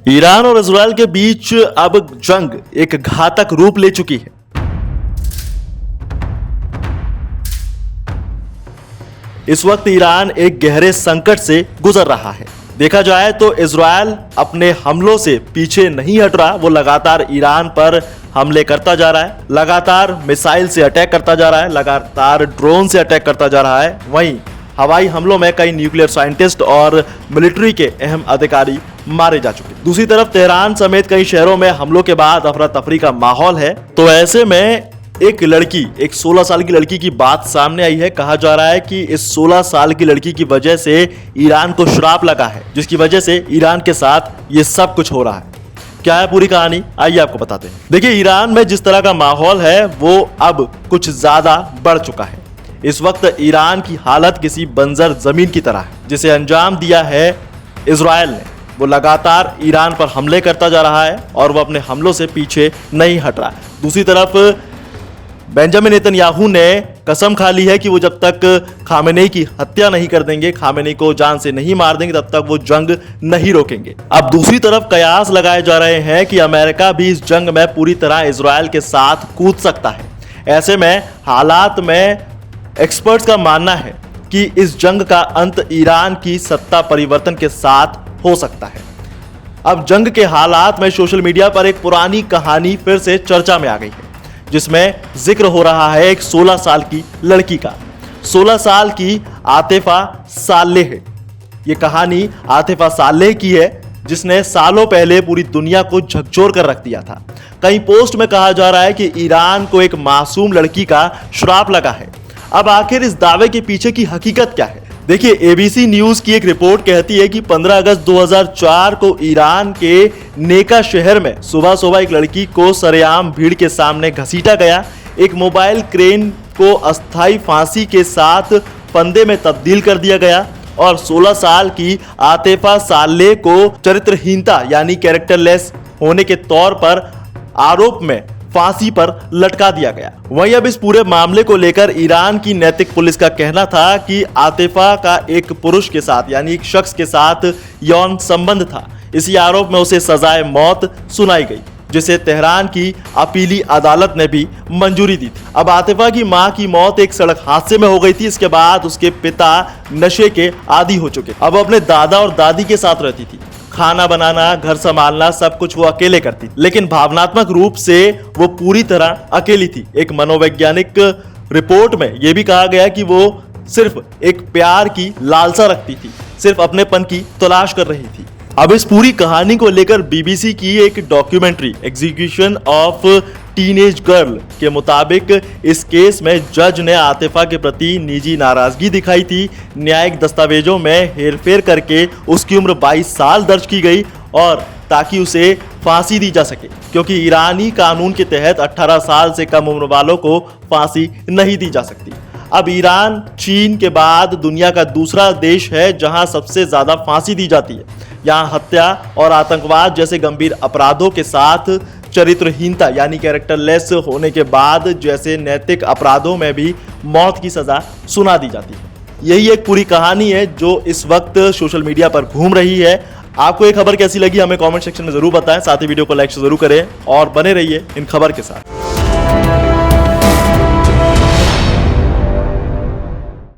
Iran और Israel के बीच अब जंग एक घातक रूप ले चुकी है। इस वक्त ईरान एक गहरे संकट से गुजर रहा है। देखा जाए तो इजरायल अपने हमलों से पीछे नहीं हट रहा, वो लगातार ईरान पर हमले करता जा रहा है, लगातार मिसाइल से अटैक करता जा रहा है, लगातार ड्रोन से अटैक करता जा रहा है। वहीं हवाई हमलों में कई न्यूक्लियर साइंटिस्ट और मिलिट्री के अहम अधिकारी मारे जा चुके। दूसरी तरफ तेहरान समेत कई शहरों में हमलों के बाद अफरा तफरी का माहौल है। तो ऐसे में एक 16 साल की लड़की की बात सामने आई है। कहा जा रहा है कि इस 16 साल की लड़की की वजह से ईरान को श्राप लगा है, जिसकी वजह से ईरान के साथ ये सब कुछ हो रहा है। क्या है पूरी कहानी, आइए आपको बताते हैं। देखिए, ईरान में जिस तरह का माहौल है वो अब कुछ ज्यादा बढ़ चुका है। इस वक्त ईरान की हालत किसी बंजर जमीन की तरह है, जिसे अंजाम दिया है इजरायल ने। वो लगातार ईरान पर हमले करता जा रहा है और वो अपने हमलों से पीछे नहीं हट रहा है। दूसरी तरफ बेंजामिन नेतन्याहू ने कसम खा ली है कि वो जब तक खामेनेई की हत्या नहीं कर देंगे, खामेनेई को जान से नहीं मार देंगे, तब तक वो जंग नहीं रोकेंगे। अब दूसरी तरफ कयास लगाए जा रहे हैं कि अमेरिका भी इस जंग में पूरी तरह इजरायल के साथ कूद सकता है। ऐसे में हालात में एक्सपर्ट्स का मानना है कि इस जंग का अंत ईरान की सत्ता परिवर्तन के साथ हो सकता है। अब जंग के हालात में सोशल मीडिया पर एक पुरानी कहानी फिर से चर्चा में आ गई है, जिसमें जिक्र हो रहा है एक 16 साल की लड़की का। 16 साल की आतिफा सालेह है। ये कहानी आतिफा सालेह की है, जिसने सालों पहले पूरी दुनिया को झकझोर कर रख दिया था। कई पोस्ट में कहा जा रहा है कि ईरान को एक मासूम लड़की का श्राप लगा है। अब आखिर इस दावे के पीछे की हकीकत क्या है? देखिए, एबीसी न्यूज की एक रिपोर्ट कहती है कि 15 अगस्त 2004 को ईरान के नेका शहर में सुबह एक लड़की को सरेआम भीड़ के सामने घसीटा गया। एक मोबाइल क्रेन को अस्थायी फांसी के साथ फंदे में तब्दील कर दिया गया और 16 साल की आतिफा सालेह को चरित्रहीनता यानी कैरेक्टरलेस होने के तौर पर आरोप में फांसी पर लटका दिया गया। वहीं अब इस पूरे मामले को लेकर ईरान की नैतिक पुलिस का कहना था कि आतिफा का एक पुरुष के साथ यानी एक शख्स के साथ यौन संबंध था। इसी आरोप में उसे सजाए मौत सुनाई गई, जिसे तेहरान की अपीली अदालत ने भी मंजूरी दी थी। अब आतिफा की मां की मौत एक सड़क हादसे में हो गई थी। इसके बाद उसके पिता नशे के आदी हो चुके। अब अपने दादा और दादी के साथ रहती थी। खाना बनाना, घर संभालना, सब कुछ वो अकेले करती, लेकिन भावनात्मक रूप से वो पूरी तरह अकेली थी। एक मनोवैज्ञानिक रिपोर्ट में यह भी कहा गया कि वो सिर्फ एक प्यार की लालसा रखती थी, सिर्फ अपनेपन की तलाश कर रही थी। अब इस पूरी कहानी को लेकर बीबीसी की एक documentary execution of teenage girl के मुताबिक इस केस में जज ने आतिफा के प्रति निजी नाराजगी दिखाई थी। न्यायिक दस्तावेजों में हेरफेर करके उसकी उम्र 22 साल दर्ज की गई और ताकि उसे फांसी दी जा सके, क्योंकि ईरानी कानून के तहत 18 साल से कम उम्र वालों को फांसी नहीं दी जा सकती। अब ईरान चीन के बाद दुनिया का दूसरा देश है जहां सबसे ज्यादा फांसी दी जाती है। यहाँ हत्या और आतंकवाद जैसे गंभीर अपराधों के साथ चरित्रहीनता यानी कैरेक्टरलेस होने के बाद जैसे नैतिक अपराधों में भी मौत की सजा सुना दी जाती है। यही एक पूरी कहानी है जो इस वक्त सोशल मीडिया पर घूम रही है। आपको ये खबर कैसी लगी हमें कमेंट सेक्शन में जरूर बताएं। साथ ही वीडियो को लाइक जरूर करें और बने रहिए इन खबर के साथ।